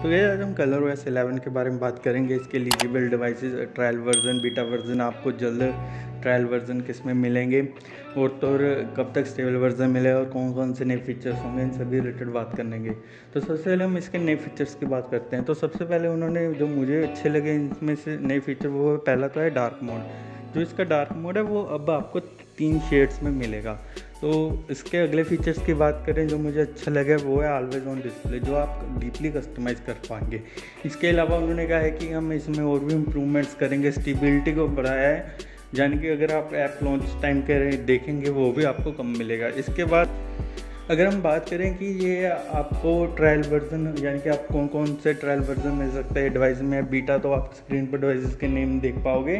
तो ये आज हम कलरोस 11 के बारे में बात करेंगे। इसके eligible devices, trial version, beta version, आपको जल्द ट्रायल वर्जन किस में मिलेंगे और कब तक स्टेबल वर्जन मिलेगा और कौन कौन से नए फीचर्स होंगे, इन सभी रिलेटेड बात करेंगे। तो सबसे पहले हम इसके नए फीचर्स की बात करते हैं। तो सबसे पहले उन्होंने जो मुझे अच्छे लगे इनमें से नए फीचर, वो पहला तो है डार्क मोड। जो इसका डार्क मोड है वो अब आपको 3 शेड्स में मिलेगा। तो इसके अगले फीचर्स की बात करें जो मुझे अच्छा लगा वो है ऑलवेज ऑन डिस्प्ले, जो आप डीपली कस्टमाइज़ कर पाएंगे। इसके अलावा उन्होंने कहा है कि हम इसमें और भी इम्प्रूवमेंट्स करेंगे, स्टेबिलिटी को बढ़ाया है, यानी कि अगर आप ऐप लॉन्च टाइम के देखेंगे वो भी आपको कम मिलेगा। इसके बाद अगर हम बात करें कि ये आपको ट्रायल वर्जन, यानी कि आप कौन कौन से ट्रायल वर्जन मिल सकते हैं डिवाइस में, बीटा तो आप स्क्रीन पर डिवाइसेस के नेम देख पाओगे।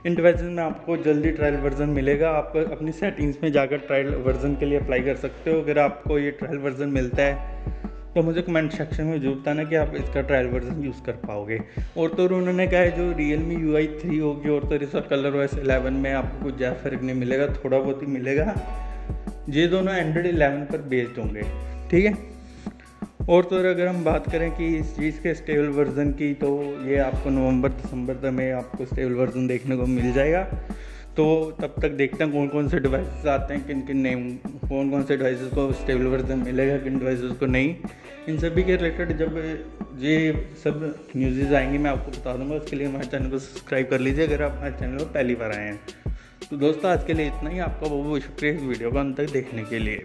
इन डिवाइसेस में आपको जल्दी ट्रायल वर्जन मिलेगा। आप अपनी सेटिंग्स में जाकर ट्रायल वर्जन के लिए अप्लाई कर सकते हो। अगर आपको ये ट्रायल वर्जन मिलता है तो मुझे कमेंट सेक्शन में जरूर बताना कि आप इसका ट्रायल वर्जन यूज़ कर पाओगे। और तो उन्होंने कहा है जो Realme UI 3 होगी और तो इसका कलरोस 11 में आपको कुछ ज़्यादा फर्क नहीं मिलेगा, थोड़ा बहुत ही मिलेगा। ये दोनों एंड्रॉइड 11 पर बेस्ड होंगे, ठीक है। और तो अगर हम बात करें कि इस चीज़ के स्टेबल वर्जन की, तो ये आपको नवंबर-दिसंबर में आपको स्टेबल वर्जन देखने को मिल जाएगा। तो तब तक देखते हैं कौन कौन से डिवाइसेस आते हैं, किन किन नेम, कौन कौन से डिवाइसेस को स्टेबल वर्जन मिलेगा, किन डिवाइसेस को नहीं। इन सभी के रिलेटेड जब ये सब न्यूज़ आएंगी मैं आपको बता दूंगा। उसके लिए हमारे चैनल को सब्सक्राइब कर लीजिए अगर आप हमारे चैनल पर पहली बार आए हैं। तो दोस्तों आज के लिए इतना ही। आपका बहुत बहुत शुक्रिया इस वीडियो को अंत तक देखने के लिए।